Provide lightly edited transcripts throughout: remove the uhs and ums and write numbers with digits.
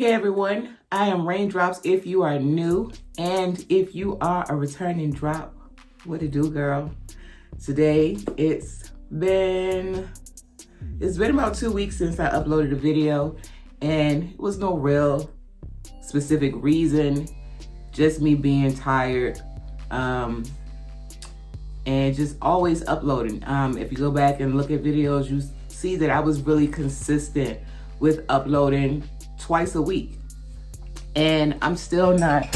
Hey everyone, I am Raindrops if you are new, and if you are a returning drop, what it do, girl? Today, it's been about 2 weeks since I uploaded a video, and it was no real specific reason, just me being tired, and just always uploading. If you go back and look at videos, you see that I was really consistent with uploading twice a week, and I'm still not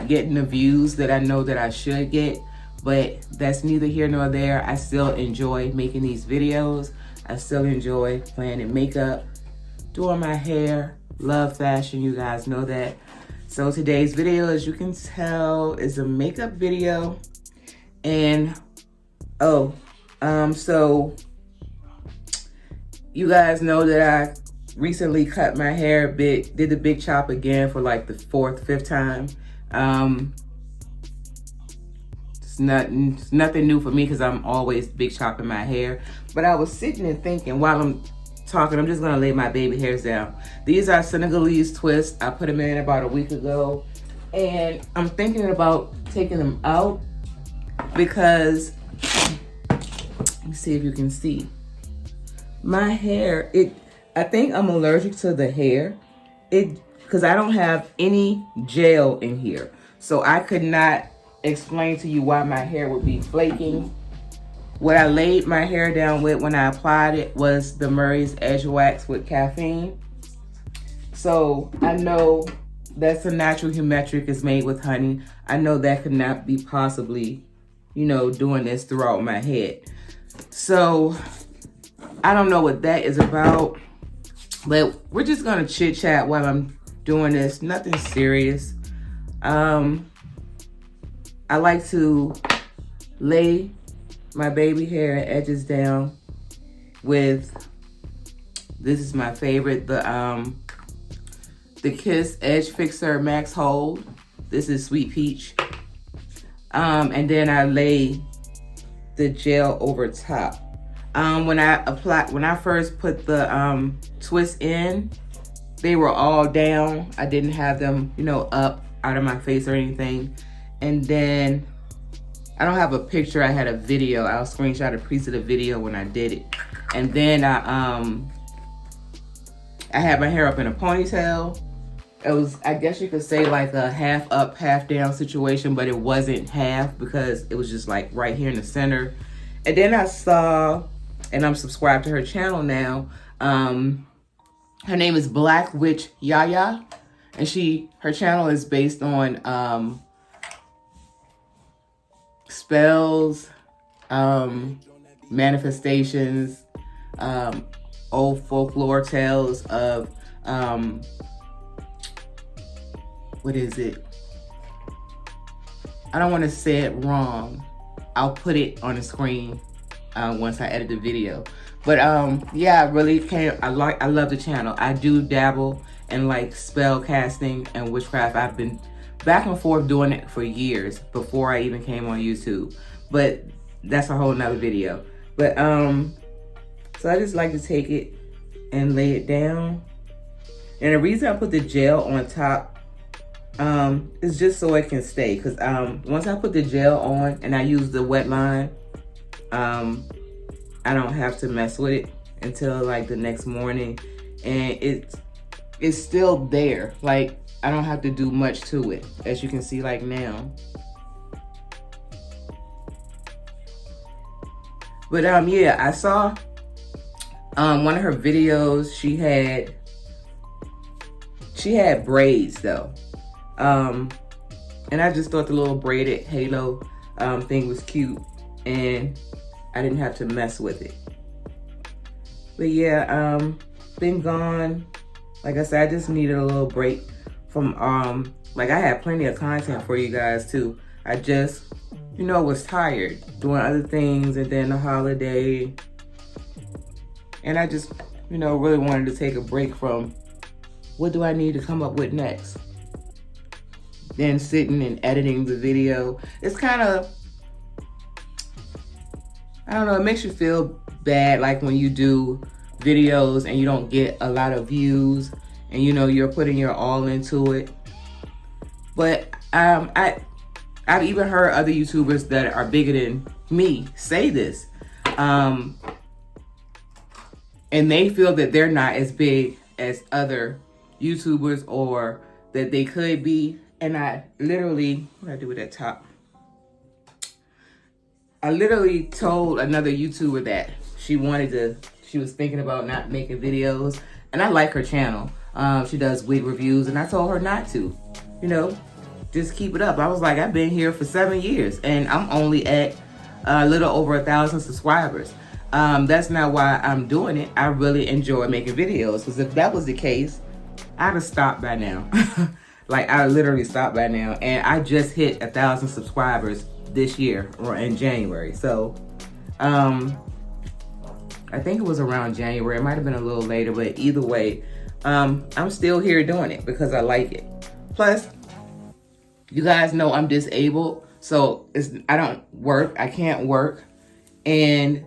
getting the views that I know that I should get, but that's neither here nor there. I still enjoy making these videos. I still enjoy planning makeup, doing my hair, love fashion, you guys know that. So today's video, as you can tell, is a makeup video. And so you guys know that I recently cut my hair a bit, did the big chop again for like the 4th, 5th time. It's nothing new for me because I'm always big chopping my hair. But I was sitting and thinking while I'm talking, I'm just gonna lay my baby hairs down. These are Senegalese twists. I put them in about a week ago, and I'm thinking about taking them out because, let me see if you can see. My hair, I think I'm allergic to the hair. Because I don't have any gel in here. So I could not explain to you why my hair would be flaking. What I laid my hair down with when I applied it was the Murray's Edge Wax with caffeine. So I know that's a natural humetric, is made with honey. I know that could not be possibly, doing this throughout my head. So I don't know what that is about, but we're just gonna chit chat while I'm doing this. Nothing serious. I like to lay my baby hair and edges down with, this is my favorite, the Kiss Edge Fixer Max Hold. This is Sweet Peach. And then I lay the gel over top. When I first put the twist in, they were all down. I didn't have them, up out of my face or anything. And then, I don't have a picture, I had a video. I'll screenshot a piece of the video when I did it. And then I had my hair up in a ponytail. It was, I guess you could say, like a half up, half down situation, but it wasn't half because it was just like right here in the center. And then I saw, and I'm subscribed to her channel now. Her name is Black Witch Yaya, and her channel is based on spells, manifestations, old folklore tales of what is it? I don't want to say it wrong. I'll put it on the screen once I edit the video. But yeah, I really I love the channel. I do dabble in like spell casting and witchcraft. I've been back and forth doing it for years before I even came on YouTube. But that's a whole nother video. But so I just like to take it and lay it down. And the reason I put the gel on top is just so it can stay. Because once I put the gel on and I use the wet line, I don't have to mess with it until like the next morning, and it's still there. Like, I don't have to do much to it, as you can see like now. But yeah, I saw one of her videos. She had braids though, and I just thought the little braided halo thing was cute, and I didn't have to mess with it. But yeah, been gone. Like I said, I just needed a little break from, like I had plenty of content for you guys too. I just, was tired doing other things, and then the holiday. And I just, really wanted to take a break from what do I need to come up with next. Then sitting and editing the video. It's kind of, I don't know, it makes you feel bad, like when you do videos and you don't get a lot of views, and you know you're putting your all into it. But I've even heard other YouTubers that are bigger than me say this, and they feel that they're not as big as other YouTubers, or that they could be. And I literally, what did I do with that top? I literally told another YouTuber that she was thinking about not making videos, and I like her channel. She does wig reviews, and I told her not to, you know, just keep it up. I was like, I've been here for 7 years and I'm only at a little over 1,000 subscribers. That's not why I'm doing it. I really enjoy making videos, because if that was the case, I'd have stopped by now. Like, I literally stopped by now, and I just hit 1,000 subscribers this year, or in January. So I think it was around January. It might have been a little later, but either way, I'm still here doing it because I like it. Plus, you guys know I'm disabled, so I don't work. I can't work, and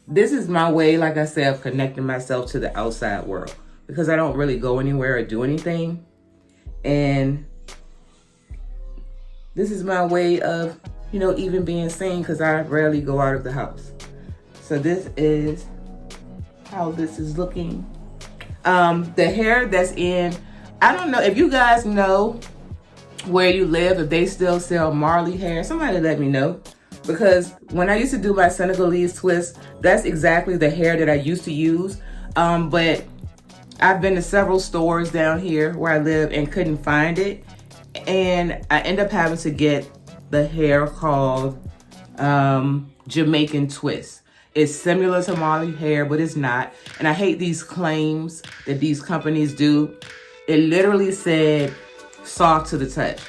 this is my way, like I said, of connecting myself to the outside world, because I don't really go anywhere or do anything. And this is my way of, you know, even being seen, because I rarely go out of the house. So this is how this is looking. The hair that's in, I don't know if you guys know where you live, if they still sell Marley hair. Somebody let me know, because when I used to do my Senegalese twist, that's exactly the hair that I used to use. But I've been to several stores down here where I live and couldn't find it, and I end up having to get the hair called Jamaican twist. It's similar to Marley hair, but it's not. And I hate these claims that these companies do. It literally said soft to the touch.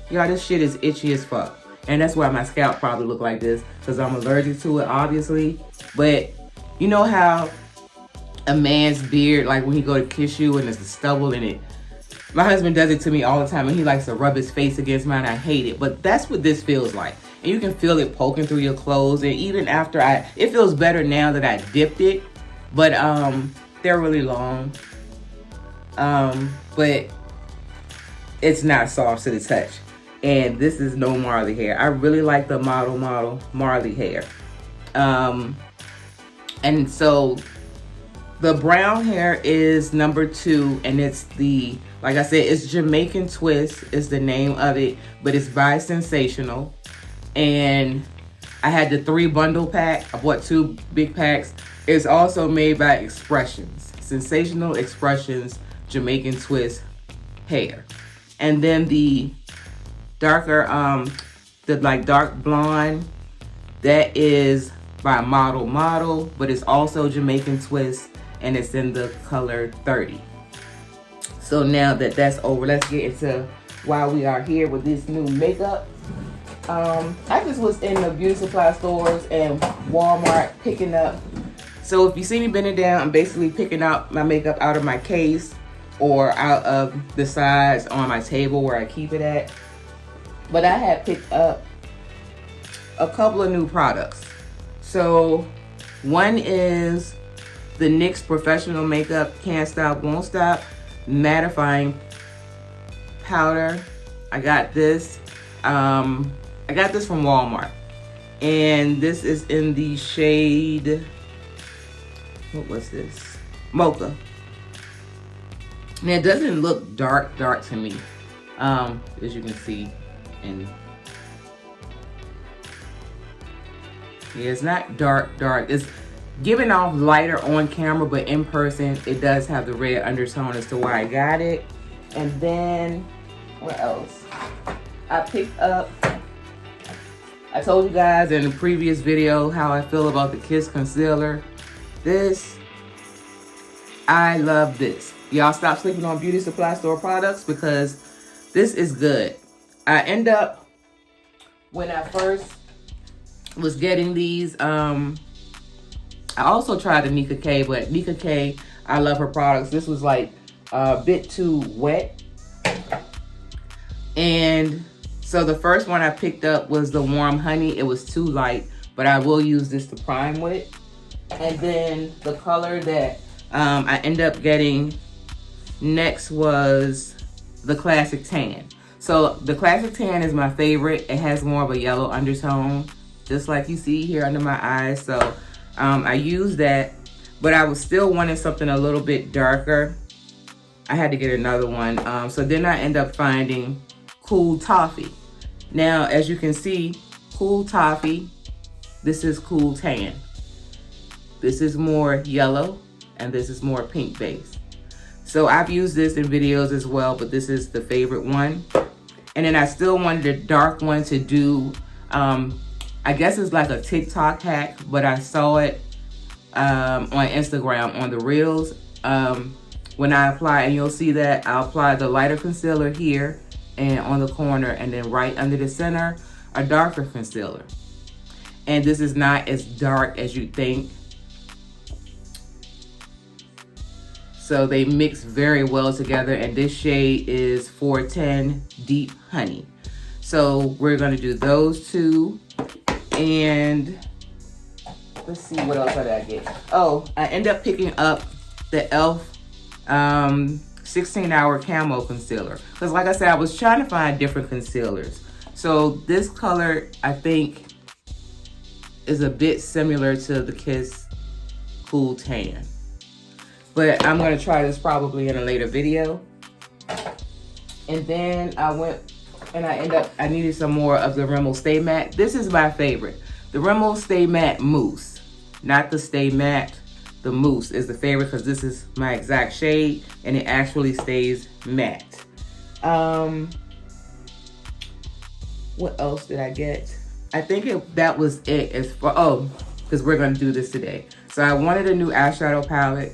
Y'all, this shit is itchy as fuck. And that's why my scalp probably look like this, because I'm allergic to it, obviously. But you know how a man's beard, like when he go to kiss you and there's the stubble in it. My husband does it to me all the time, and he likes to rub his face against mine. I hate it, but that's what this feels like. And you can feel it poking through your clothes. And even after it feels better now that I dipped it, but they're really long. But it's not soft to the touch. And this is no Marley hair. I really like the model Marley hair. And so the brown hair is number 2, and it's the, like I said, it's Jamaican Twist is the name of it, but it's by Sensational. And I had the 3 bundle pack. I bought 2 big packs. It's also made by Expressions, Sensational Expressions Jamaican Twist hair. And then the darker, the like dark blonde, that is by Model, but it's also Jamaican Twist, and it's in the color 30. So now that that's over, let's get into why we are here with this new makeup. I just was in the beauty supply stores and Walmart picking up. So if you see me bending down, I'm basically picking up my makeup out of my case or out of the sides on my table where I keep it at. But I had picked up a couple of new products. So one is the NYX Professional Makeup Can't Stop, Won't Stop Mattifying Powder. I got this. I got this from Walmart. And this is in the shade, what was this? Mocha. And it doesn't look dark to me. As you can see. And yeah, it's not dark. It's giving off lighter on camera, but in person it does have the red undertone as to why I got it. And then what else? I picked up, I told you guys in the previous video how I feel about the Kiss concealer. This, I love this. Y'all stop sleeping on beauty supply store products, because this is good. I end up, when I first was getting these, I also tried the Nika K, but Nika K, I love her products. This was like a bit too wet. And so the first one I picked up was the Warm Honey. It was too light, but I will use this to prime with. And then the color that I ended up getting next was the Classic Tan. So the Classic Tan is my favorite. It has more of a yellow undertone, just like you see here under my eyes. So I used that, but I was still wanting something a little bit darker. I had to get another one. So then I end up finding Cool Toffee. Now, as you can see, Cool Toffee, this is Cool Tan. This is more yellow, and this is more pink base. So I've used this in videos as well, but this is the favorite one. And then I still wanted a dark one to do, I guess it's like a TikTok hack, but I saw it on Instagram on the Reels. When I apply, and you'll see that I'll apply the lighter concealer here and on the corner, and then right under the center, a darker concealer. And this is not as dark as you think. So they mix very well together, and this shade is 410 Deep Honey. So we're gonna do those two, and let's see what else did I get. Oh, I end up picking up the e.l.f. 16-hour camo concealer, because like I said, I was trying to find different concealers. So this color, I think, is a bit similar to the Kiss Cool Tan, but I'm gonna try this probably in a later video. And then I went and I needed some more of the Rimmel Stay Matte. This is my favorite, the Rimmel Stay Matte Mousse, not the Stay Matte. The Mousse is the favorite because this is my exact shade and it actually stays matte. What else did I get? I think that was it as far, because we're gonna do this today. So I wanted a new eyeshadow palette,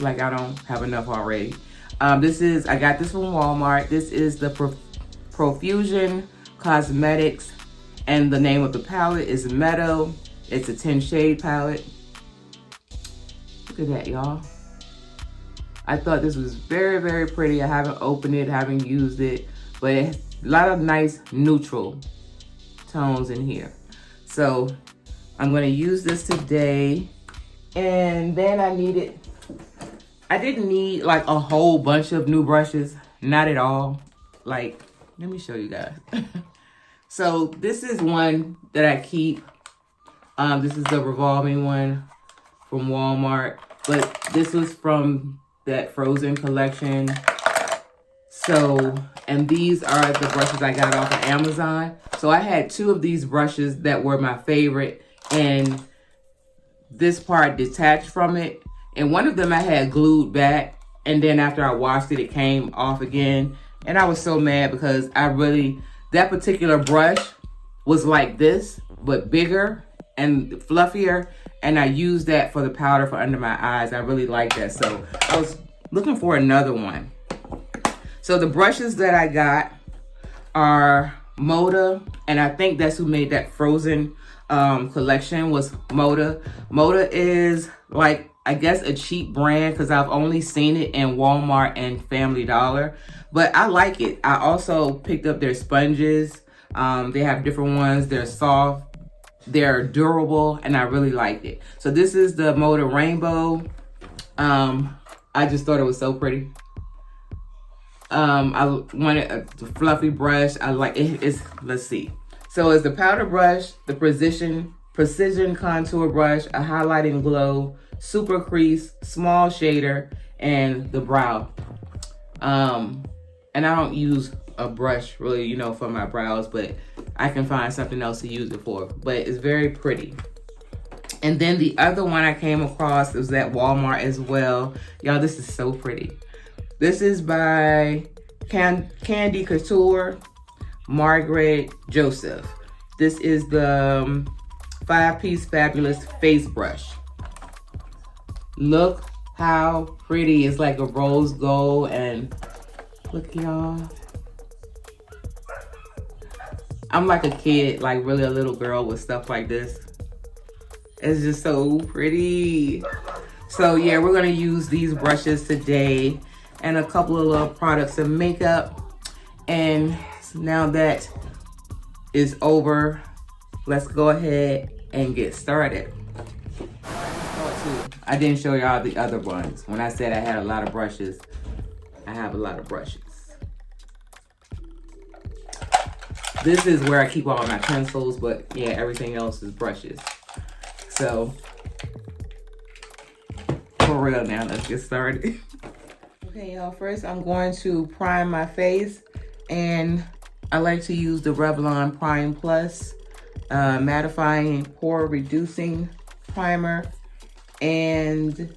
like I don't have enough already. I got this from Walmart. This is the Profusion Cosmetics, and the name of the palette is Meadow. It's a 10 shade palette. Look at that, y'all. I thought this was very, very pretty. I haven't opened it, haven't used it, but it has a lot of nice neutral tones in here. So I'm gonna use this today. And then I didn't need like a whole bunch of new brushes, not at all. Like, let me show you guys. So this is one that I keep. This is the revolving one from Walmart, but this was from that Frozen collection. So, and these are the brushes I got off of Amazon. So I had two of these brushes that were my favorite, and this part detached from it. And one of them I had glued back, and then after I washed it, it came off again. And I was so mad because that particular brush was like this, but bigger and fluffier. And I used that for the powder for under my eyes. I really like that. So I was looking for another one. So the brushes that I got are Moda, and I think that's who made that Frozen collection was Moda. Moda is like, I guess, a cheap brand because I've only seen it in Walmart and Family Dollar, but I like it. I also picked up their sponges. They have different ones. They're soft, they're durable, and I really like it. So this is the Moda Rainbow. I just thought it was so pretty. I wanted a fluffy brush. I like it. Let's see. So it's the powder brush, the precision contour brush, a highlighting glow, super crease, small shader, and the brow. And I don't use a brush really, for my brows, but I can find something else to use it for. But it's very pretty. And then the other one I came across was at Walmart as well. Y'all, this is so pretty. This is by Candy Couture, Margaret Joseph. This is the 5-piece fabulous face brush. Look how pretty. It's like a rose gold, and look, y'all. I'm like a kid, like really a little girl with stuff like this. It's just so pretty. So yeah, we're gonna use these brushes today and a couple of little products of makeup. And now that is over, let's go ahead and get started. I didn't show y'all the other ones. When I said I had a lot of brushes, I have a lot of brushes. This is where I keep all my pencils, but yeah, everything else is brushes. So, for real now, let's get started. Okay, y'all, first I'm going to prime my face, and I like to use the Revlon Prime Plus mattifying pore reducing primer, and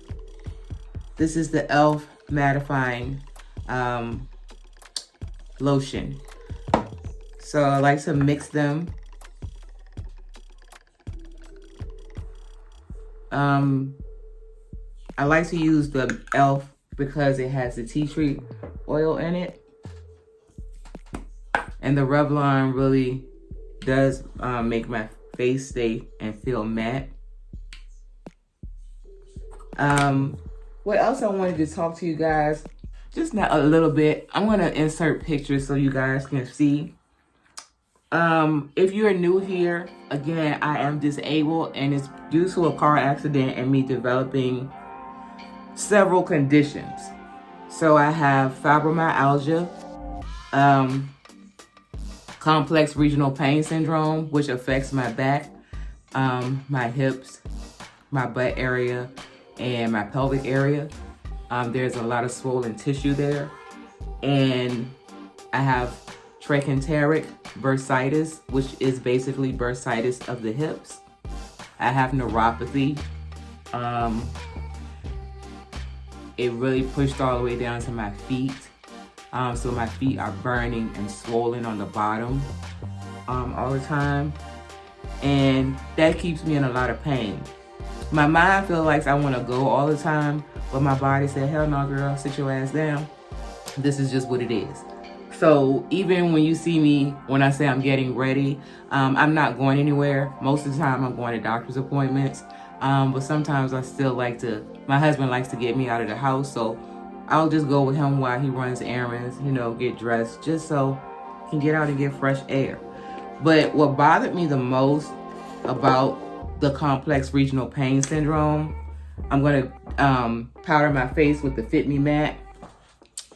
this is the e.l.f. mattifying lotion. So I like to mix them. I like to use the e.l.f. because it has the tea tree oil in it. And the Revlon really does make my face stay and feel matte. What else I wanted to talk to you guys, just not a little bit. I'm going to insert pictures so you guys can see. If you're new here, again, I am disabled, and it's due to a car accident and me developing several conditions. So I have fibromyalgia, complex regional pain syndrome, which affects my back, my hips, my butt area, and my pelvic area. There's a lot of swollen tissue there. And I have trachanteric bursitis, which is basically bursitis of the hips. I have neuropathy. It really pushed all the way down to my feet. So my feet are burning and swollen on the bottom all the time. And that keeps me in a lot of pain. My mind feels like I want to go all the time, but my body said, hell no, girl, sit your ass down. This is just what it is. So even when you see me, when I say I'm getting ready, I'm not going anywhere. Most of the time I'm going to doctor's appointments. But sometimes I still like to, my husband likes to get me out of the house. So I'll just go with him while he runs errands, you know, get dressed, just so I can get out and get fresh air. But what bothered me the most about the complex regional pain syndrome, I'm going to powder my face with the Fit Me Matte.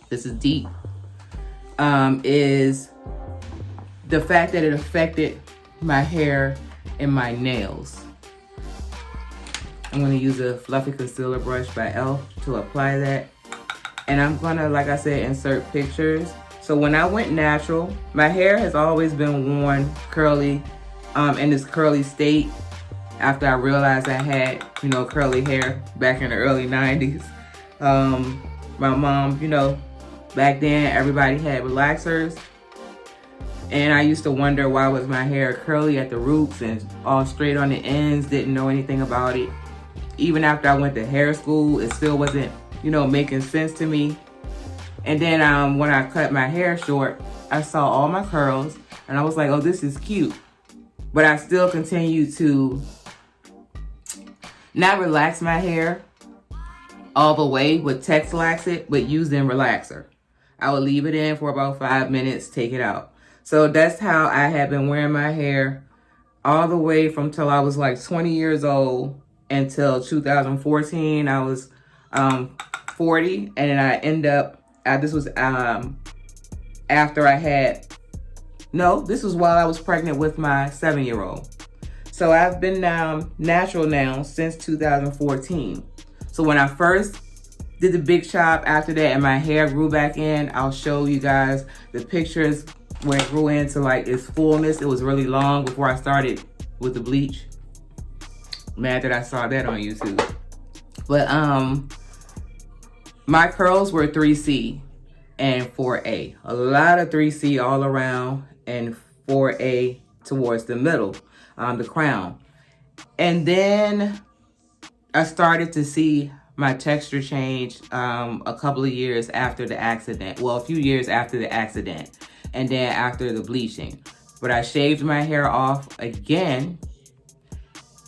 This is deep. Is the fact that it affected my hair and my nails. I'm going to use a fluffy concealer brush by e.l.f. to apply that. And I'm going to, like I said, insert pictures. So when I went natural, my hair has always been worn curly, in this curly state. After I realized I had, you know, curly hair back in the early 90s. My mom, you know, back then everybody had relaxers. And I used to wonder why was my hair curly at the roots and all straight on the ends, didn't know anything about it. Even after I went to hair school, it still wasn't, you know, making sense to me. And then when I cut my hair short, I saw all my curls and I was like, oh, this is cute. But I still continue to not relax my hair all the way with Texlax it, but using relaxer. I would leave it in for about 5 minutes, take it out. So that's how I had been wearing my hair all the way from till I was like 20 years old until 2014. I was 40, and then I end up, this was after I had, no, this was while I was pregnant with my 7-year-old. So I've been natural now since 2014. So when I first did the big chop after that and my hair grew back in, I'll show you guys the pictures where it grew into like its fullness. It was really long before I started with the bleach. Mad that I saw that on YouTube. But my curls were 3C and 4A. A lot of 3C all around and 4A towards the middle, the crown. And then I started to see my texture change a couple of years after the accident. Well, a few years after the accident and then after the bleaching. But I shaved my hair off again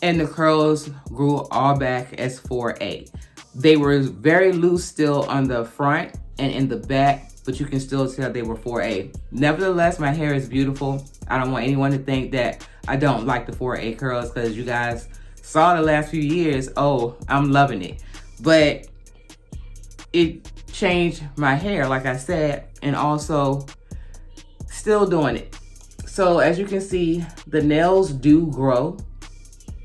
and the curls grew all back as 4A. They were very loose still on the front and in the back, but you can still tell they were 4A. Nevertheless, my hair is beautiful. I don't want anyone to think that I don't like the 4A curls, because you guys saw the last few years, oh, I'm loving it. But it changed my hair, like I said, and also still doing it. So as you can see, the nails do grow,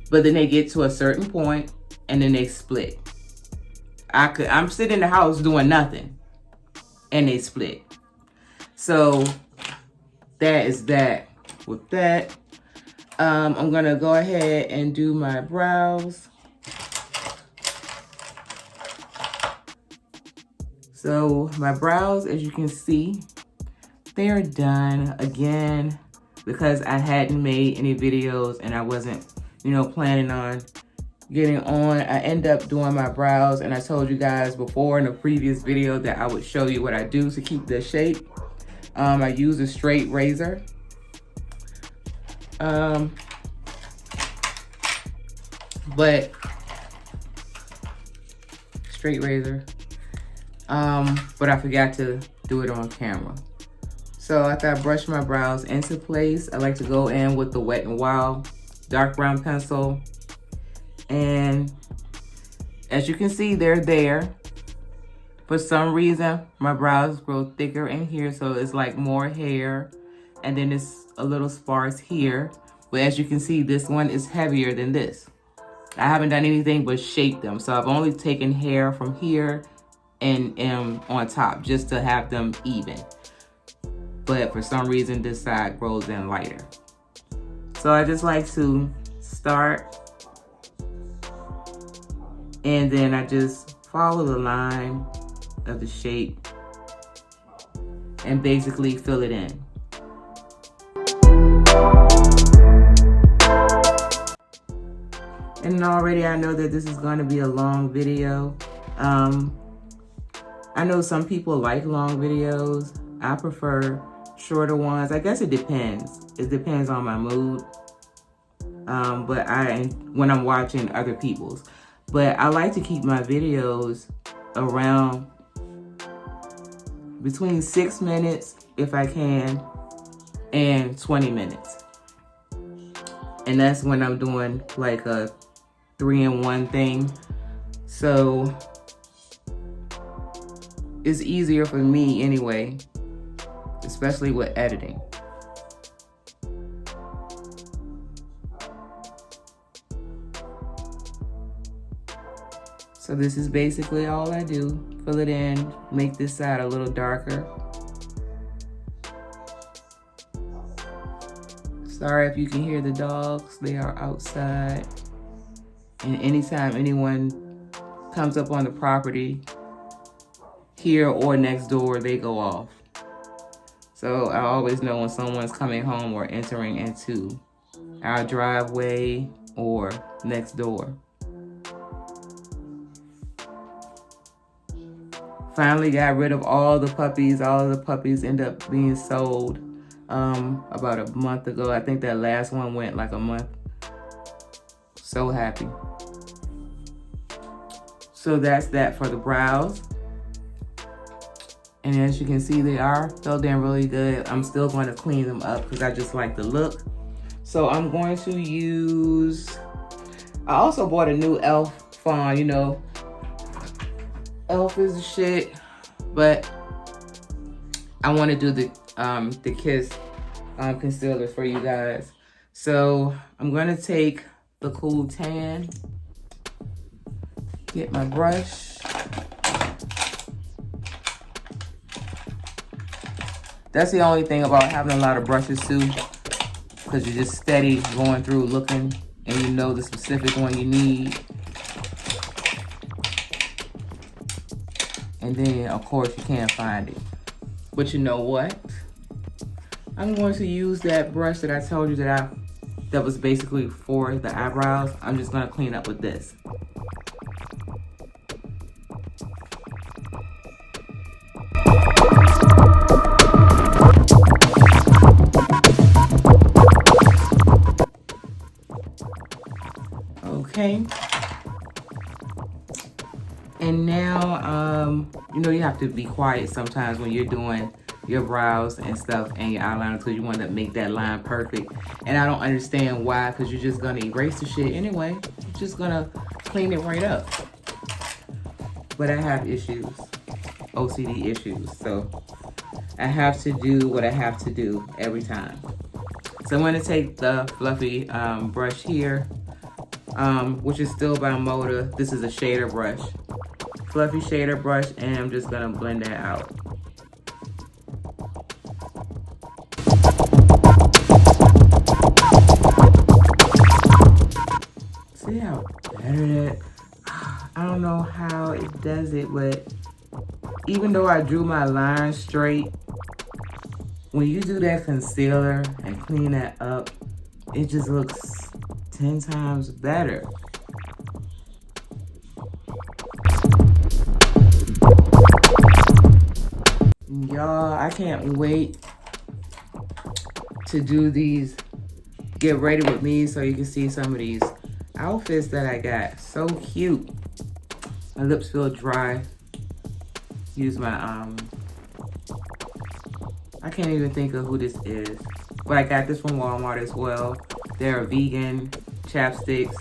but then they get to a certain point and then they split. I'm sitting in the house doing nothing and they split. So that is that with that. I'm gonna go ahead and do my brows. So my brows, as you can see, they're done. Again, because I hadn't made any videos and I wasn't, planning on getting on, I end up doing my brows, and I told you guys before in a previous video that I would show you what I do to keep the shape. I use a straight razor. But I forgot to do it on camera. So after I brush my brows into place, I like to go in with the Wet n Wild dark brown pencil. And as you can see, they're there. For some reason, my brows grow thicker in here, so it's like more hair. And then it's a little sparse here. But as you can see, this one is heavier than this. I haven't done anything but shape them. So I've only taken hair from here and on top just to have them even. But for some reason, this side grows in lighter. So I just like to start, and then I just follow the line of the shape and basically fill it in. And already I know that this is going to be a long video. I know some people like long videos. I prefer shorter ones. I guess it depends. It depends on my mood. But when I'm watching other people's. But I like to keep my videos around between 6 minutes, if I can, and 20 minutes. And that's when I'm doing like a 3-in-1 thing. So it's easier for me anyway, especially with editing. So this is basically all I do. Fill it in, make this side a little darker. Sorry if you can hear the dogs, they are outside. And anytime anyone comes up on the property, here or next door, they go off. So I always know when someone's coming home or entering into our driveway or next door. Finally got rid of all the puppies. All of the puppies end up being sold about a month ago. I think that last one went like a month. So happy. So that's that for the brows. And as you can see, they are filled in really good. I'm still going to clean them up because I just like the look. So I'm going to use, I also bought a new e.l.f. fawn, e.l.f. is the shit, but I want to do the Kiss concealer for you guys. So I'm going to take the Cool Tan, get my brush. That's the only thing about having a lot of brushes too, because you're just steady going through looking and you know the specific one you need. And then of course you can't find it. But you know what? I'm going to use that brush that I told you that was basically for the eyebrows. I'm just gonna clean up with this. Okay. And now, you have to be quiet sometimes when you're doing, your brows and stuff and your eyeliner because you want to make that line perfect. And I don't understand why, because you're just gonna erase the shit anyway. You're just gonna clean it right up. But I have issues, OCD issues, so I have to do what I have to do every time. So I'm gonna take the fluffy brush here, which is still by Moda. This is a shader brush. Fluffy shader brush, and I'm just gonna blend that out. See how better that? I don't know how it does it, but even though I drew my line straight, when you do that concealer and clean that up, it just looks 10 times better. Y'all, I can't wait to do these get ready with me so you can see some of these outfits that I got. So cute. My lips feel dry. Use my I can't even think of who this is, but I got this from Walmart as well. They're vegan chapsticks.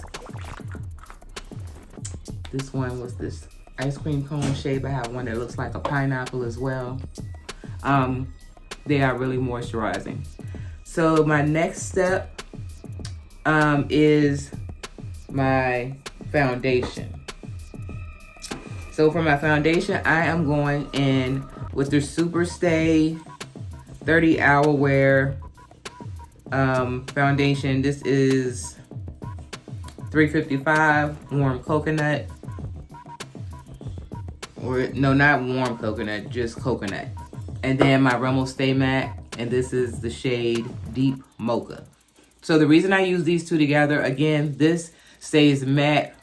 This one was this ice cream cone shape. I have one that looks like a pineapple as well. They are really moisturizing. So my next step is my foundation. So for my foundation, I am going in with the Super Stay 30 Hour Wear foundation. This is $3.55 warm coconut. Or no, not warm coconut, just coconut. And then my Rimmel Stay Matte, and this is the shade Deep Mocha. So the reason I use these two together, again, this stays matte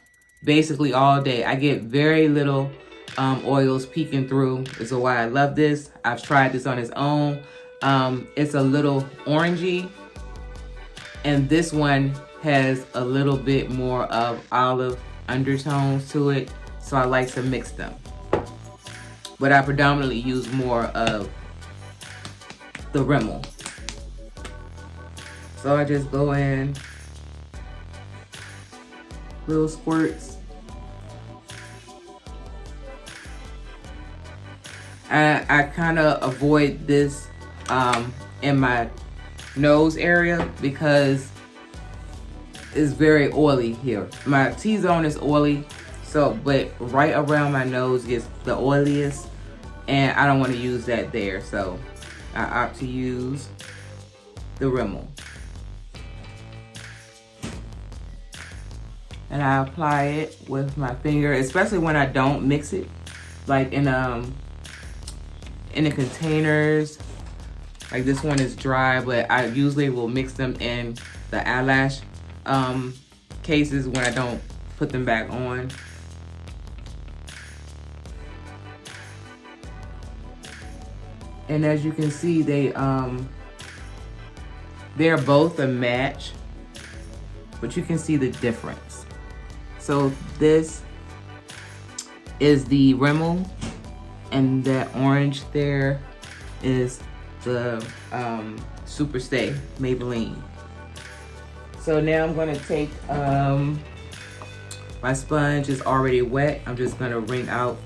basically all day. I get very little oils peeking through. So why I love this. I've tried this on its own. It's a little orangey, and this one has a little bit more of olive undertones to it, so I like to mix them. But I predominantly use more of the Rimmel. So I just go in little squirts. I kind of avoid this in my nose area because it's very oily here. My T-zone is oily, so but right around my nose gets the oiliest, and I don't want to use that there, so I opt to use the Rimmel. And I apply it with my finger, especially when I don't mix it, like in the containers. Like this one is dry, but I usually will mix them in the eyelash cases when I don't put them back on. And as you can see, they're both a match, but you can see the difference. So this is the Rimmel, and that orange there is the Super Stay Maybelline. So now I'm gonna take, my sponge is already wet. I'm just gonna wring out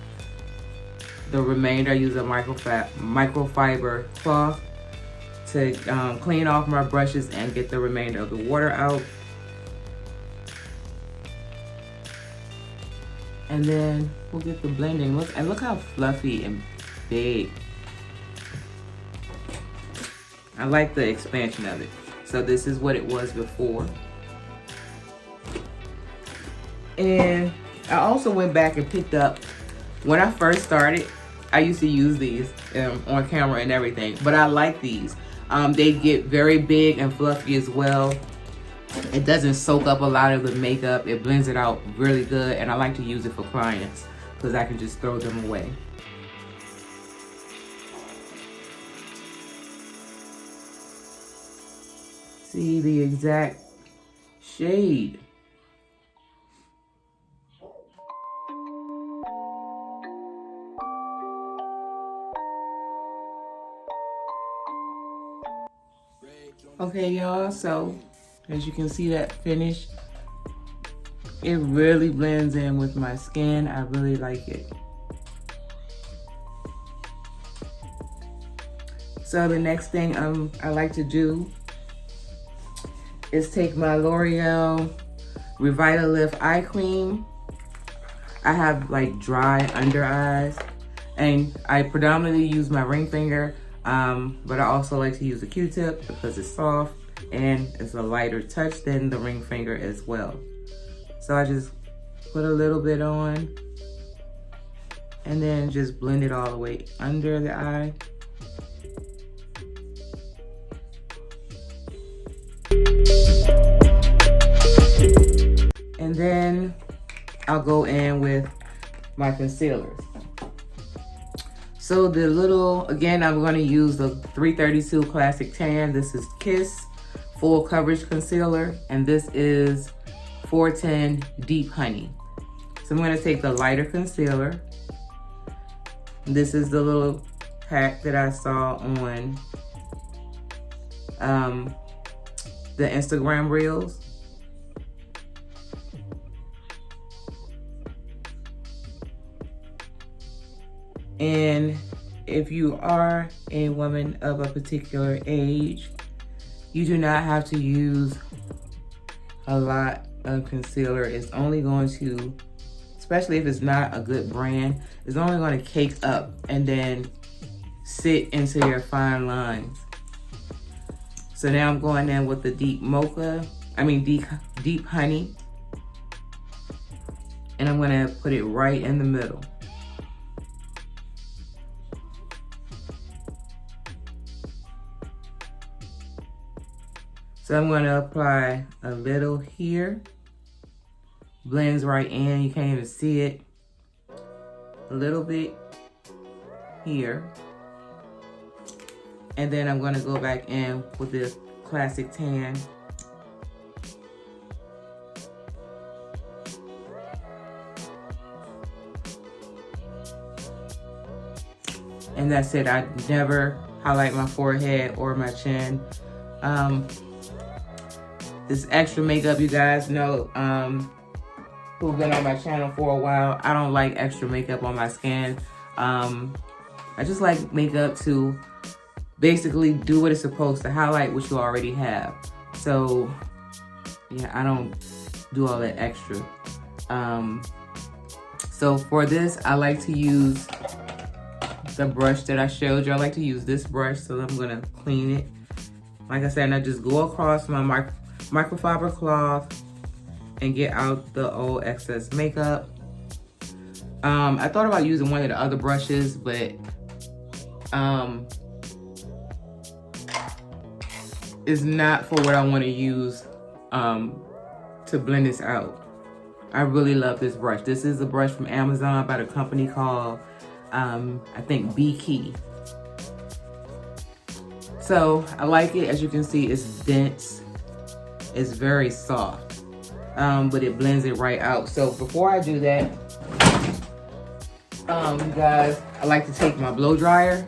the remainder. I use a microfiber cloth to clean off my brushes and get the remainder of the water out. And then we'll get the blending. Look how fluffy and big. I like the expansion of it. So this is what it was before. And I also went back and picked up, when I first started, I used to use these on camera and everything, but I like these. They get very big and fluffy as well. It doesn't soak up a lot of the makeup. It blends it out really good, and I like to use it for clients because I can just throw them away. See the exact shade. Okay, y'all, so as you can see that finish, it really blends in with my skin. I really like it. So the next thing I like to do is take my L'Oreal Revitalift eye cream. I have like dry under eyes, and I predominantly use my ring finger, but I also like to use a Q-tip because it's soft and it's a lighter touch than the ring finger as well. So I just put a little bit on and then just blend it all the way under the eye. And then I'll go in with my concealers. So the little, again, I'm gonna use the 332 Classic Tan. This is Kiss Full Coverage Concealer, and this is 410 Deep Honey. So I'm gonna take the lighter concealer. This is the little pack that I saw on the Instagram Reels. And if you are a woman of a particular age, you do not have to use a lot of concealer. It's only going to, especially if it's not a good brand, it's only going to cake up and then sit into your fine lines. So now I'm going in with the deep honey. And I'm gonna put it right in the middle. So I'm going to apply a little here. Blends right in, you can't even see it. A little bit here. And then I'm going to go back in with the Classic Tan. And that's it. I never highlight my forehead or my chin. This extra makeup, you guys know, who've been on my channel for a while, I don't like extra makeup on my skin. I just like makeup to basically do what it's supposed to, highlight what you already have. So yeah, I don't do all that extra. So for this, I like to use the brush that I showed you. I like to use this brush, so I'm gonna clean it. Like I said, and I just go across my microfiber cloth and get out the old excess makeup. I thought about using one of the other brushes, but it's not for what I want to use to blend this out. I really love this brush. This is a brush from Amazon by the company called I think B-Key. So I like it. As you can see, it's dense. It's very soft, but it blends it right out. So before I do that, you guys, I like to take my blow dryer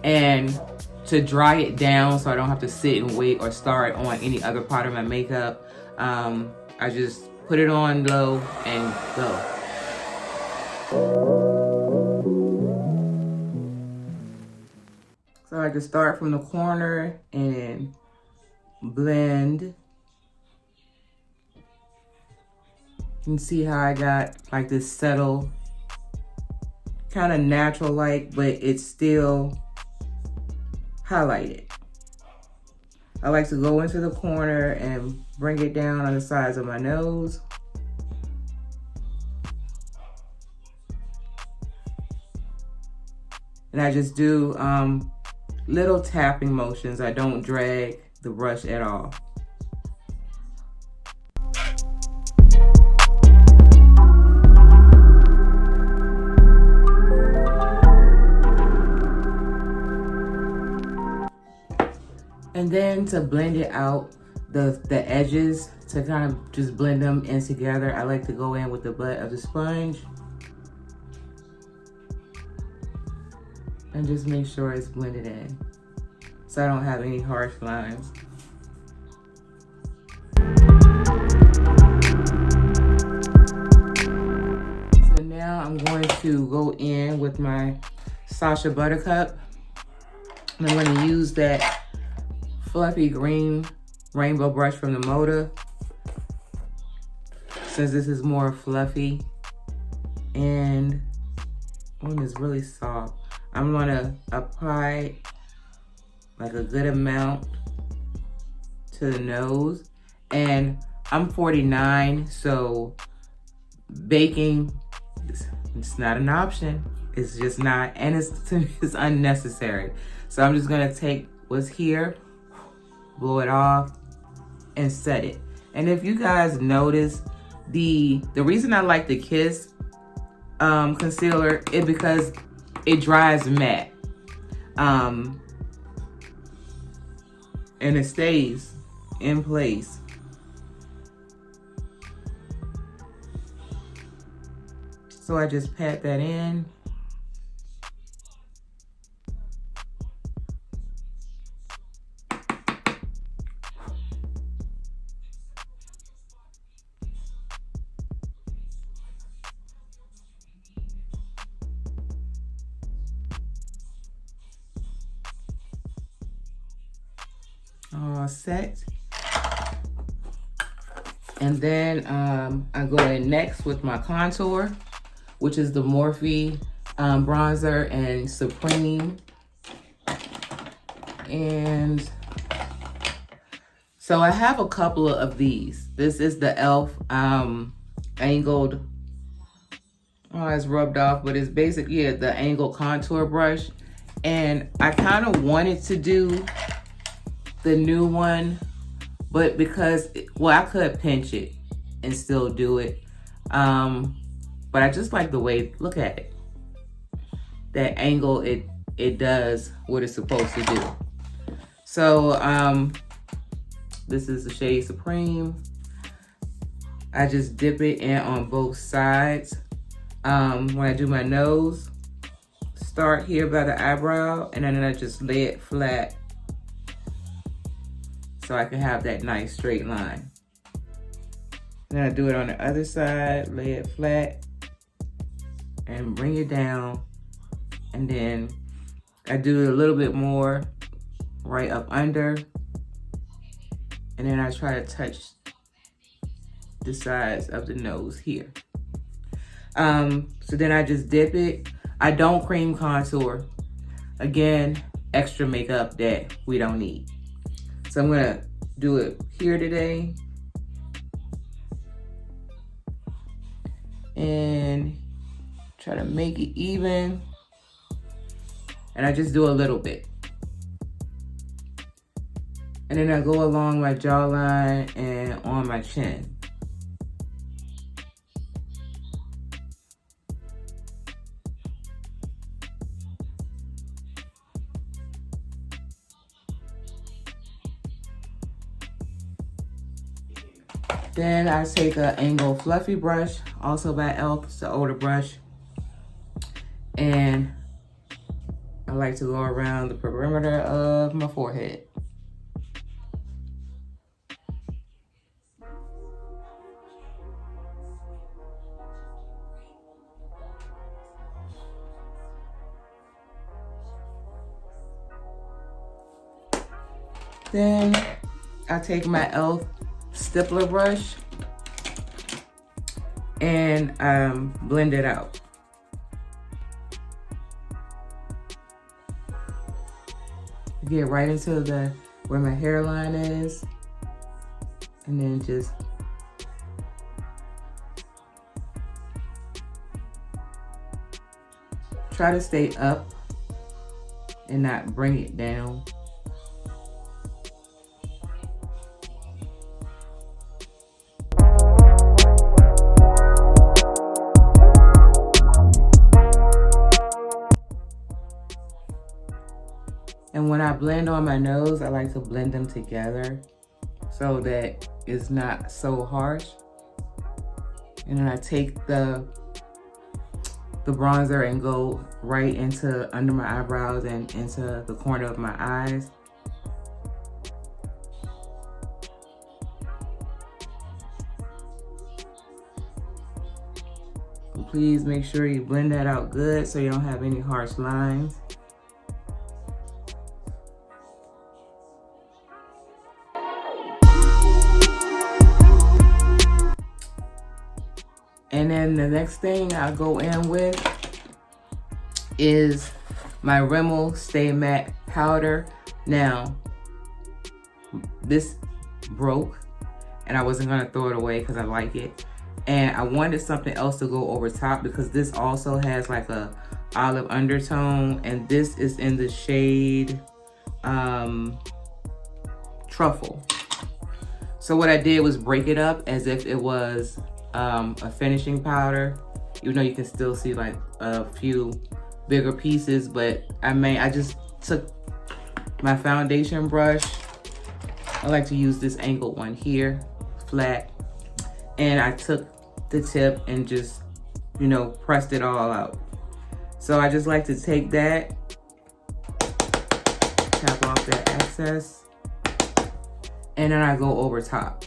and to dry it down so I don't have to sit and wait or start on any other part of my makeup. I just put it on low and go. So I just start from the corner and blend. You can see how I got like this subtle, kind of natural like, but it's still highlighted. I like to go into the corner and bring it down on the sides of my nose. And I just do little tapping motions. I don't drag the brush at all. And then to blend it out, the edges, to kind of just blend them in together, I like to go in with the butt of the sponge and just make sure it's blended in so I don't have any harsh lines. So now I'm going to go in with my Sasha Buttercup. And I'm going to use that fluffy green rainbow brush from the Moda, since this is more fluffy and one is really soft. I'm going to apply like a good amount to the nose. And I'm 49, so baking, it's not an option. It's just not, and it's unnecessary. So I'm just gonna take what's here, blow it off, and set it. And if you guys notice, the reason I like the Kiss concealer is because it dries matte. And it stays in place. So I just pat that in. All set. And then I go in next with my contour, which is the Morphe bronzer and Supreme. And so I have a couple of these. This is the e.l.f. Angled, oh, it's rubbed off, but it's basically the angled contour brush. And I kind of wanted to do the new one, but because, well, I could pinch it and still do it. But I just like the way, look at it. That angle, it does what it's supposed to do. So this is the shade Supreme. I just dip it in on both sides. When I do my nose, start here by the eyebrow, and then I just lay it flat so I can have that nice straight line. Then I do it on the other side, lay it flat, and bring it down. And then I do a little bit more right up under. And then I try to touch the sides of the nose here. So then I just dip it. I don't cream contour. Again, extra makeup that we don't need. So I'm gonna do it here today. And try to make it even. And I just do a little bit. And then I go along my jawline and on my chin. Then I take an angled fluffy brush, also by e.l.f. It's an older brush. And I like to go around the perimeter of my forehead. Then I take my e.l.f. stippler brush and blend it out. Get right into where my hairline is, and then just try to stay up and not bring it down. And when I blend on my nose, I like to blend them together so that it's not so harsh. And then I take the bronzer and go right into under my eyebrows and into the corner of my eyes. Please make sure you blend that out good so you don't have any harsh lines. And then the next thing I go in with is my Rimmel Stay Matte powder. Now, this broke and I wasn't gonna throw it away because I like it. And I wanted something else to go over top because this also has like a olive undertone, and this is in the shade Truffle. So what I did was break it up as if it was a finishing powder, even though you can still see like a few bigger pieces. But I just took my foundation brush. I like to use this angled one here, flat, and I took the tip and just, you know, pressed it all out. So I just like to take that, tap off that excess, and then I go over top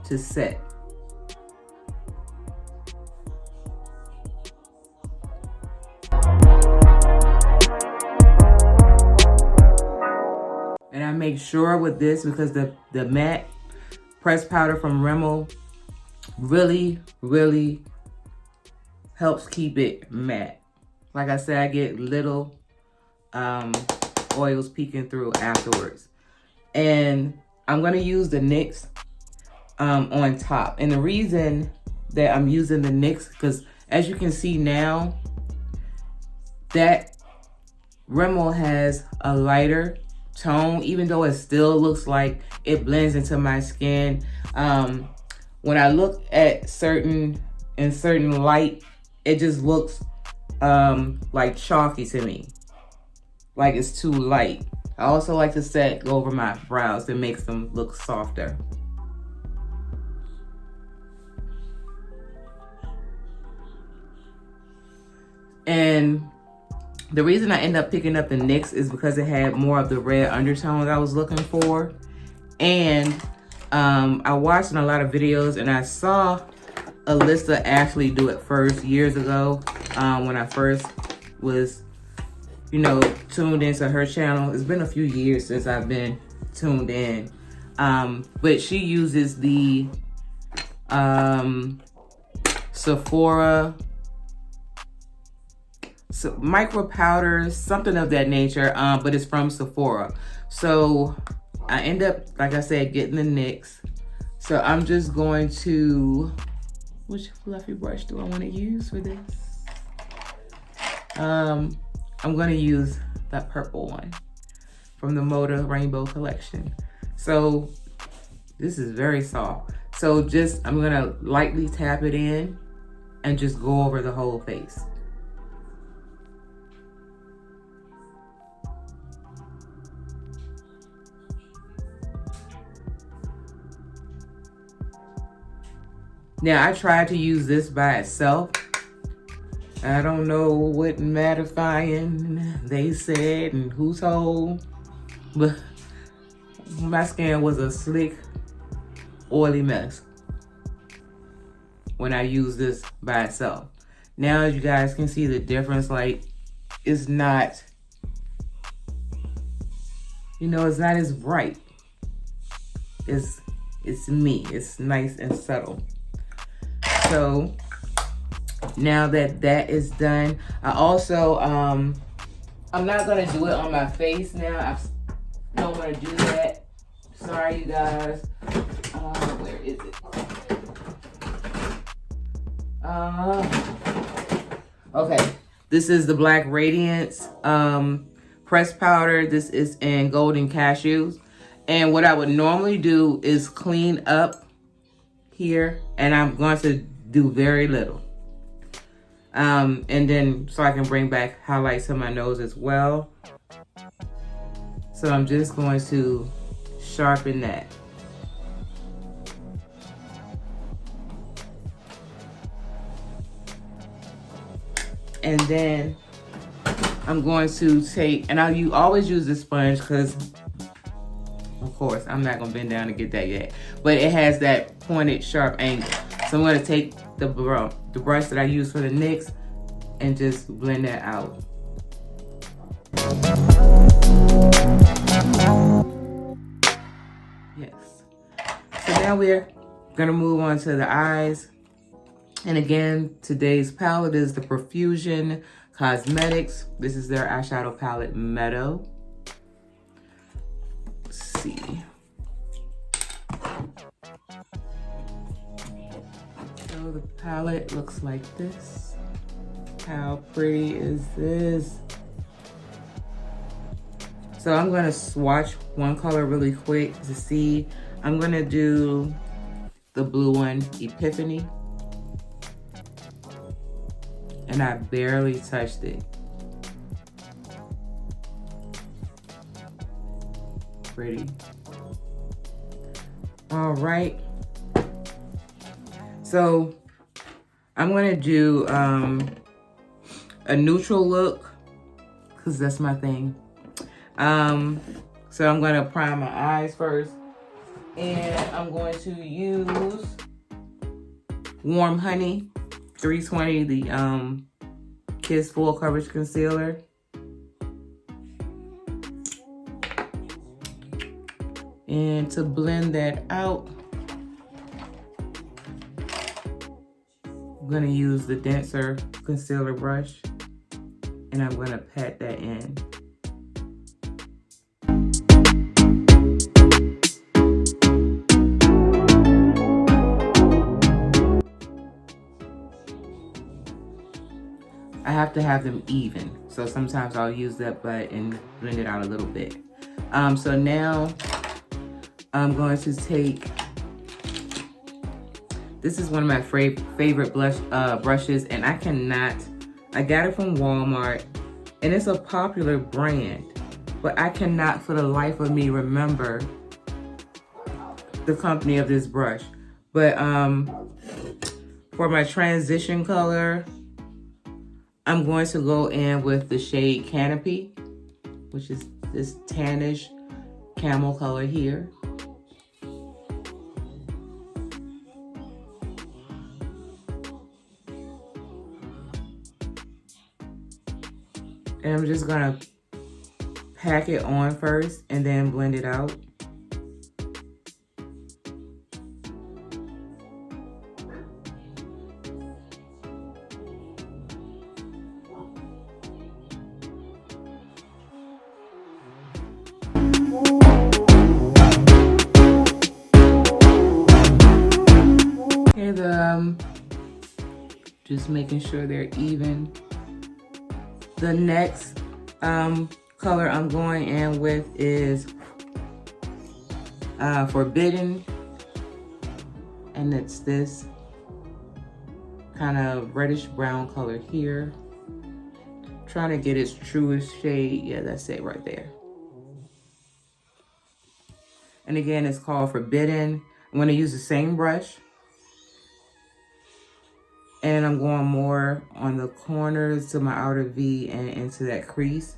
to set. And I make sure with this, because the matte pressed powder from Rimmel really helps keep it matte. Like I said, I get little oils peeking through afterwards. And I'm gonna use the NYX on top. And the reason that I'm using the NYX, because as you can see now, that Rimmel has a lighter tone, even though it still looks like it blends into my skin. When I look at certain light, it just looks like chalky to me, like it's too light. I also like to go over my brows that makes them look softer. And the reason I end up picking up the NYX is because it had more of the red undertones I was looking for. And I watched in a lot of videos, and I saw Alyssa actually do it first years ago when I first was, you know, tuned into her channel. It's been a few years since I've been tuned in. But she uses the Sephora micro powders, something of that nature, but it's from Sephora. So I end up, like I said, getting the NYX. So I'm just going to, which fluffy brush do I want to use for this? I'm going to use that purple one from the Moda Rainbow collection. So this is very soft. So I'm going to lightly tap it in and just go over the whole face. Now, I tried to use this by itself. I don't know what mattifying they said and who told, but my skin was a slick, oily mess when I used this by itself. Now, as you guys can see the difference, like, it's not, you know, it's not as bright. It's me. It's nice and subtle. So now that that is done, I also, I'm not gonna do it on my face now. I don't wanna do that. Sorry, you guys. Where is it? Okay, this is the Black Radiance pressed powder. This is in Golden Cashews. And what I would normally do is clean up here, and I'm going to do very little. And then so I can bring back highlights to my nose as well. So I'm just going to sharpen that. And then I'm going to take, and you always use the sponge because, of course, I'm not gonna bend down to get that yet, but it has that pointed, sharp angle. So I'm going to take the brush that I use for the NYX and just blend that out. Yes. So now we're going to move on to the eyes. And again, today's palette is the Profusion Cosmetics. This is their eyeshadow palette, Meadow. Let's see. So the palette looks like this. How pretty is this? So I'm gonna swatch one color really quick to see. I'm gonna do the blue one, Epiphany. And I barely touched it. Pretty. All right. So I'm gonna do a neutral look, because that's my thing. So I'm gonna prime my eyes first, and I'm going to use Warm Honey 320, the Kiss Full Coverage Concealer. And to blend that out, I'm gonna use the denser concealer brush, and I'm gonna pat that in. I have to have them even, so sometimes I'll use that butt and blend it out a little bit. So now I'm going to take, this is one of my favorite brushes, and I got it from Walmart, and it's a popular brand, but I cannot for the life of me remember the company of this brush. But for my transition color, I'm going to go in with the shade Canopy, which is this tannish camel color here. And I'm just gonna pack it on first and then blend it out. Okay, just making sure they're even. The next color I'm going in with is Forbidden, and it's this kind of reddish brown color here. Trying to get its truest shade. Yeah, that's it right there. And again, it's called Forbidden. I'm going to use the same brush, and I'm going more on the corners to my outer V and into that crease.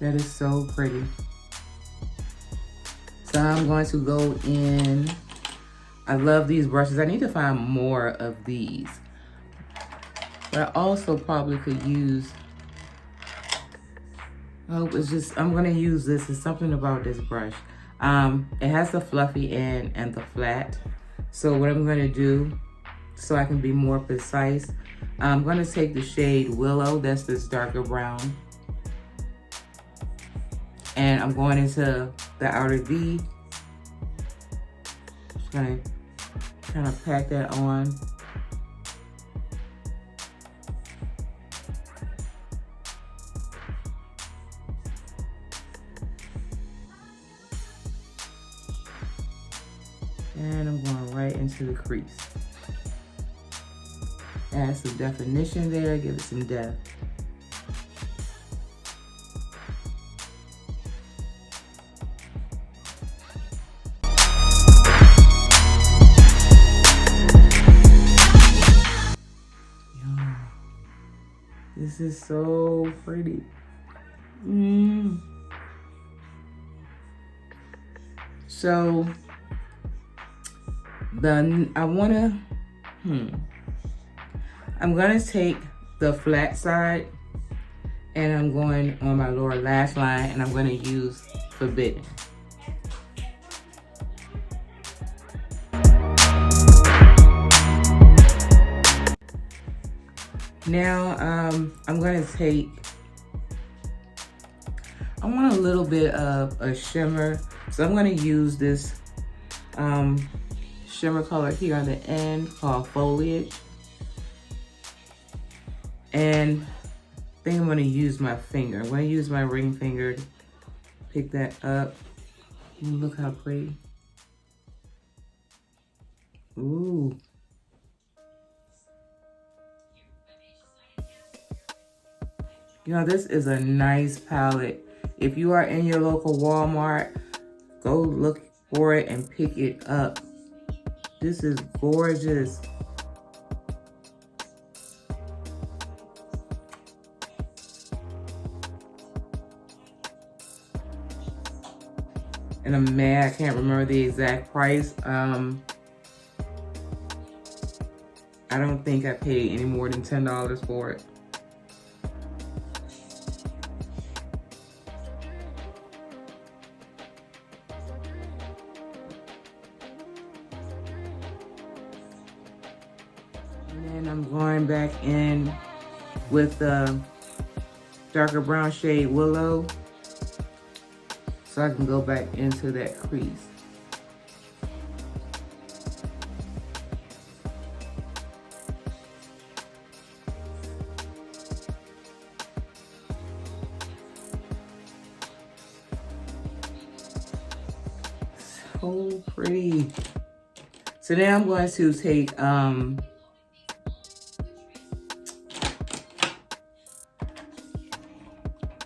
That is so pretty. So I'm going to go in. I love these brushes. I need to find more of these. But I also probably could use, oh, it's just, I'm gonna use this. It's something about this brush. It has the fluffy end and the flat. So what I'm gonna do, so I can be more precise, I'm gonna take the shade Willow, that's this darker brown. And I'm going into the outer V. Just gonna kind of pack that on. And I'm going right into the crease. Add some definition there, give it some depth. is so pretty. So I'm gonna take the flat side and I'm going on my lower lash line and I'm gonna use Forbidden. Now I'm gonna take, I want a little bit of a shimmer, so I'm gonna use this shimmer color here on the end called Foliage. And I think I'm gonna use my finger. I'm gonna use my ring finger to pick that up. Look how pretty. Ooh. You know, this is a nice palette. If you are in your local Walmart, go look for it and pick it up. This is gorgeous. And I'm mad I can't remember the exact price. I don't think I paid any more than $10 for it. And then I'm going back in with the darker brown shade Willow, so I can go back into that crease. So pretty. So now I'm going to take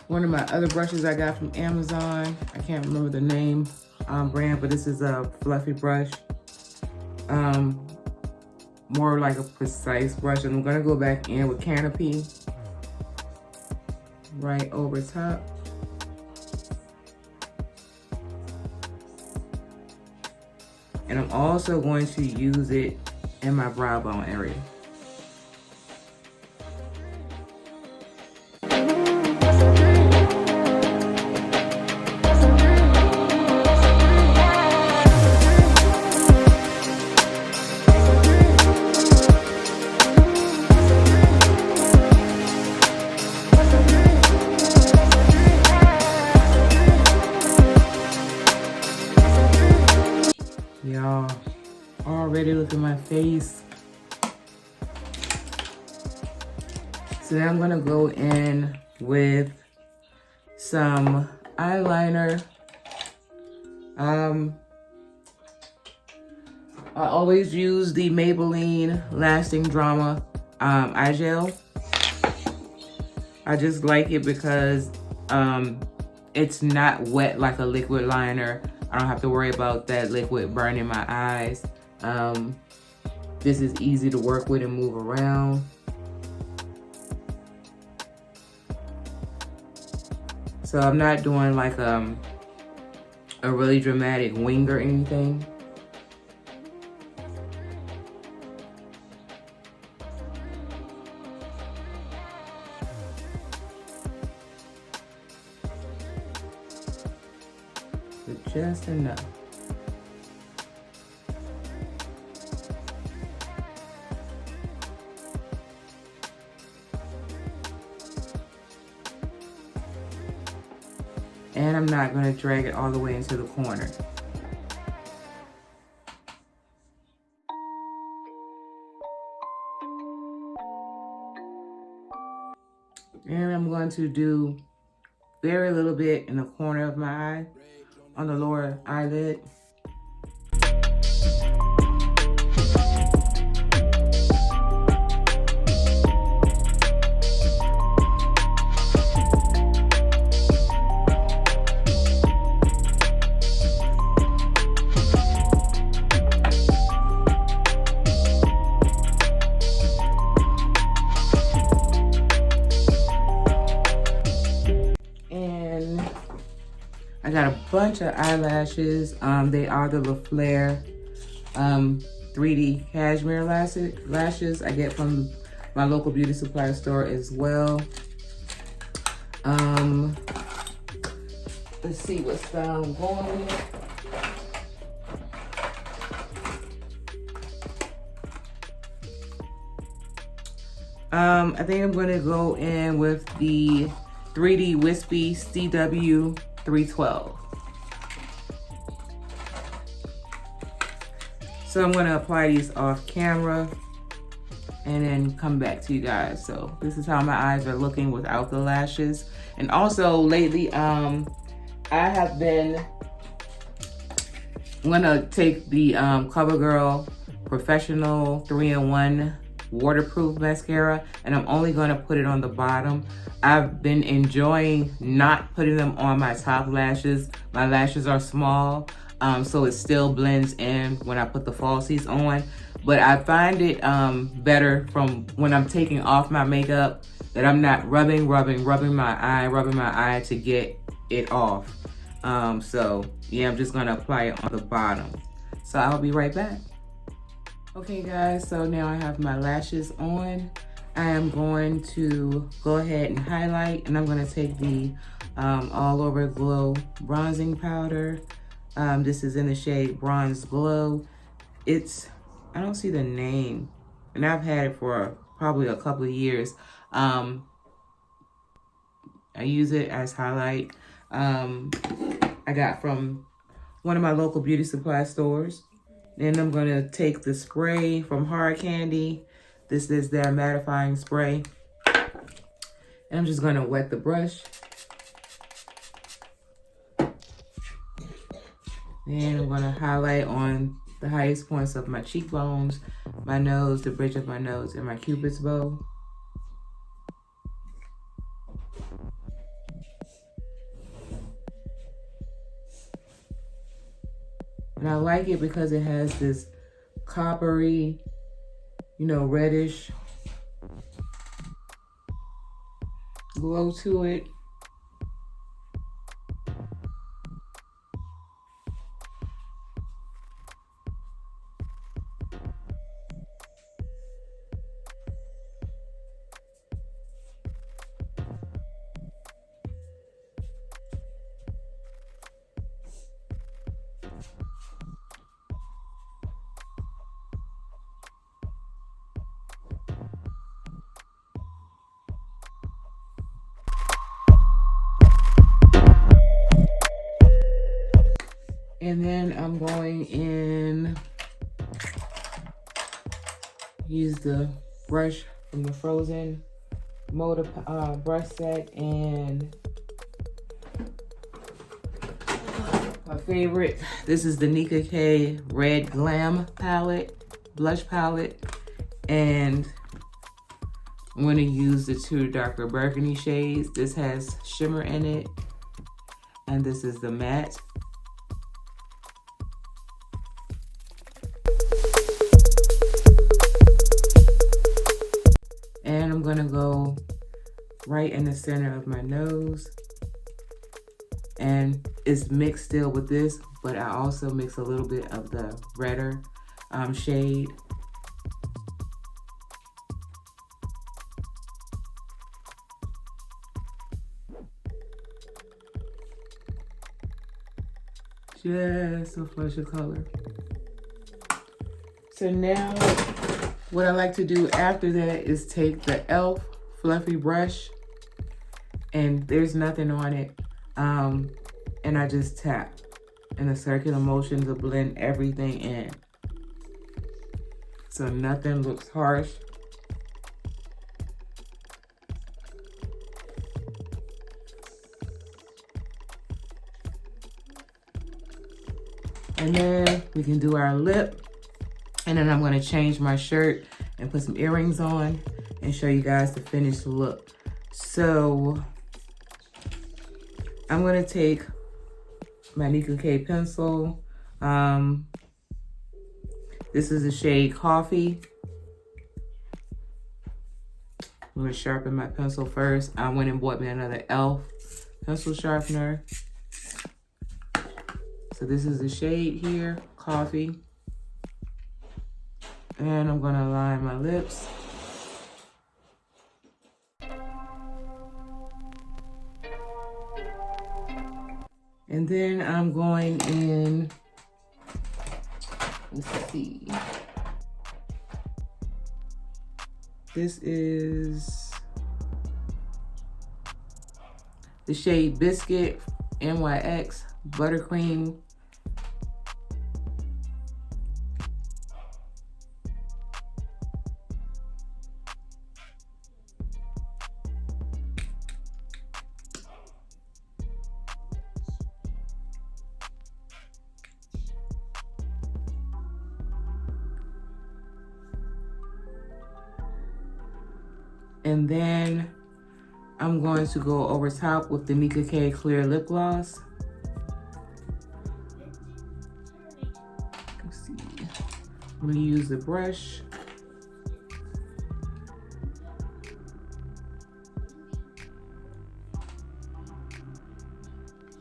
one of my other brushes I got from Amazon. I can't remember the name brand, but this is a fluffy brush. More like a precise brush. And I'm gonna go back in with Canopy right over top. And I'm also going to use it in my brow bone area. Y'all, already look at my face. So now I'm gonna go in with some eyeliner. I always use the Maybelline Lasting Drama eye gel. I just like it because it's not wet like a liquid liner. I don't have to worry about that liquid burning my eyes. This is easy to work with and move around. So I'm not doing like a really dramatic wing or anything. But just enough. And I'm not going to drag it all the way into the corner. And I'm going to do very little bit in the corner of my eye, on the lower eyelid. got a bunch of eyelashes. They are the LaFleur 3D cashmere lashes I get from my local beauty supply store as well. Let's see what's going. I think I'm gonna go in with the 3D Wispy CW 312. So I'm gonna apply these off camera and then come back to you guys. So this is how my eyes are looking without the lashes. And also lately, I have been gonna take the CoverGirl Professional 3-in-1 waterproof mascara, and I'm only gonna put it on the bottom. I've been enjoying not putting them on my top lashes. My lashes are small, so it still blends in when I put the falsies on. But I find it better from when I'm taking off my makeup that I'm not rubbing my eye to get it off. So yeah, I'm just gonna apply it on the bottom. So I'll be right back. Okay guys, so now I have my lashes on. I am going to go ahead and highlight, and I'm gonna take the All Over Glow bronzing powder. This is in the shade Bronze Glow. I don't see the name, and I've had it for probably a couple of years. I use it as highlight. I got from one of my local beauty supply stores. Then I'm gonna take the spray from Hard Candy. This is their mattifying spray. And I'm just gonna wet the brush. Then I'm gonna highlight on the highest points of my cheekbones, my nose, the bridge of my nose, and my cupid's bow. And I like it because it has this coppery, reddish glow to it. And then I'm going in, use the brush from the Frozen Motor brush set, and my favorite, this is the Nika K Red Glam palette, blush palette, and I'm going to use the two darker burgundy shades. This has shimmer in it, and this is the matte. And I'm gonna go right in the center of my nose. And it's mixed still with this, but I also mix a little bit of the redder shade. Just a flush of color. So now, what I like to do after that is take the e.l.f. fluffy brush, and there's nothing on it, and I just tap in a circular motion to blend everything in. So nothing looks harsh. And then we can do our lip. And then I'm gonna change my shirt and put some earrings on and show you guys the finished look. So I'm gonna take my Nika K pencil. This is the shade Coffee. I'm gonna sharpen my pencil first. I went and bought me another e.l.f. pencil sharpener. So this is the shade here, Coffee. And I'm gonna line my lips. And then I'm going in, let's see. This is the shade Biscuit NYX Buttercream. And then I'm going to go over top with the Mika K Clear Lip Gloss. Let's see. I'm gonna use the brush.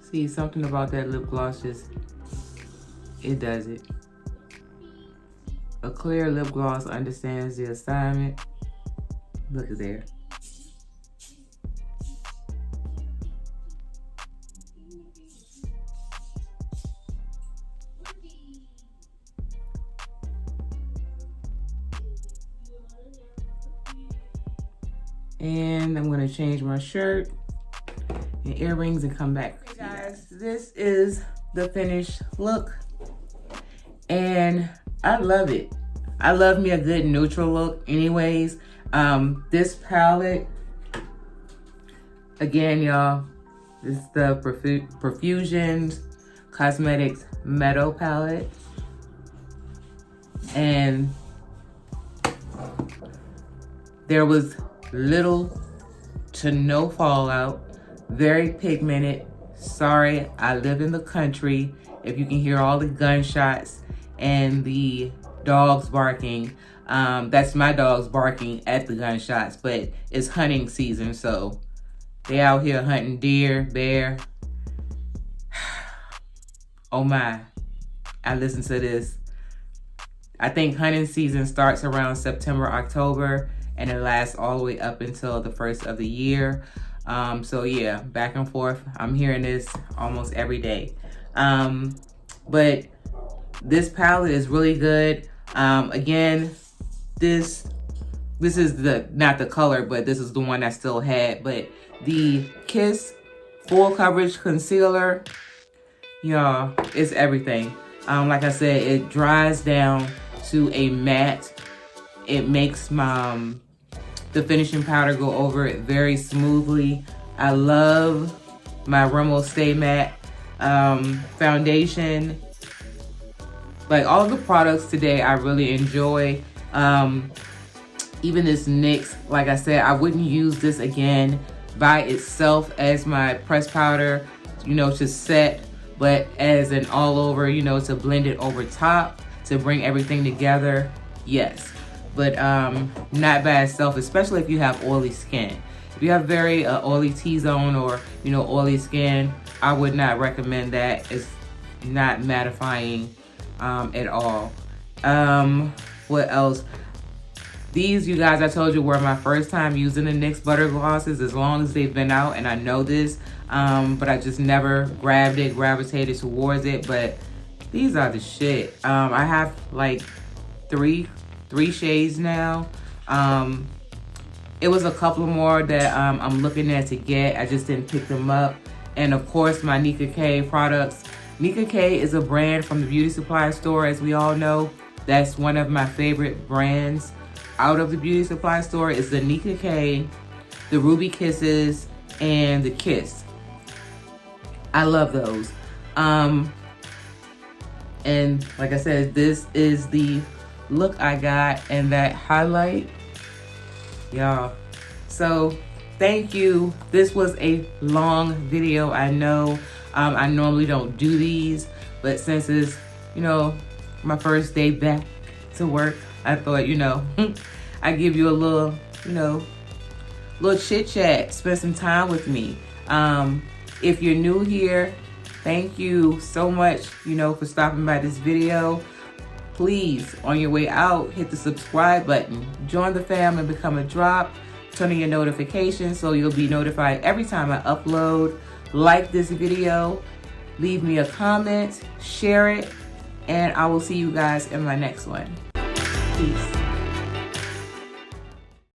See, something about that lip gloss just, it does it. A clear lip gloss understands the assignment. Look at there. And I'm gonna change my shirt and earrings and come back. Hey guys, this is the finished look. And I love it. I love me a good neutral look anyways. This palette, again, y'all, this is the Profusion Cosmetics Meadow palette. And there was little to no fallout, very pigmented. Sorry, I live in the country. If you can hear all the gunshots and the dogs barking, that's my dogs barking at the gunshots, but it's hunting season, so they out here hunting deer, bear. Oh my, I listen to this. I think hunting season starts around September, October, and it lasts all the way up until the first of the year. So yeah, back and forth. I'm hearing this almost every day. But this palette is really good. Again, this is not the color, but this is the one I still had. But the Kiss Full Coverage Concealer, y'all, it's everything. Like I said, it dries down to a matte. It makes the finishing powder go over it very smoothly. I love my Rimmel Stay Matte foundation. Like all the products today, I really enjoy. Even this NYX, like I said, I wouldn't use this again by itself as my pressed powder, to set, but as an all over, to blend it over top, to bring everything together, yes. But not by itself, especially if you have oily skin. If you have very oily T-zone or, oily skin, I would not recommend that. It's not mattifying at all. What else? These, you guys, I told you, were my first time using the NYX Butter Glosses, as long as they've been out, and I know this, but I just never gravitated towards it. But these are the shit. I have like three shades now. It was a couple more that I'm looking at to get. I just didn't pick them up. And of course, my Nika K products. Nika K is a brand from the beauty supply store, as we all know. That's one of my favorite brands out of the beauty supply store is the Nika K, the Ruby Kisses, and the Kiss. I love those. And like I said, this is the look I got and that highlight, y'all. So thank you. This was a long video, I know. I normally don't do these, but since it's, my first day back to work, I thought, I give you a little, little chit chat, spend some time with me. If you're new here, Thank you so much, for stopping by this video. Please, on your way out, hit the subscribe button. Join the fam and become a drop. Turn on your notifications so you'll be notified every time I upload. Like this video, leave me a comment, share it, and I will see you guys in my next one. Peace.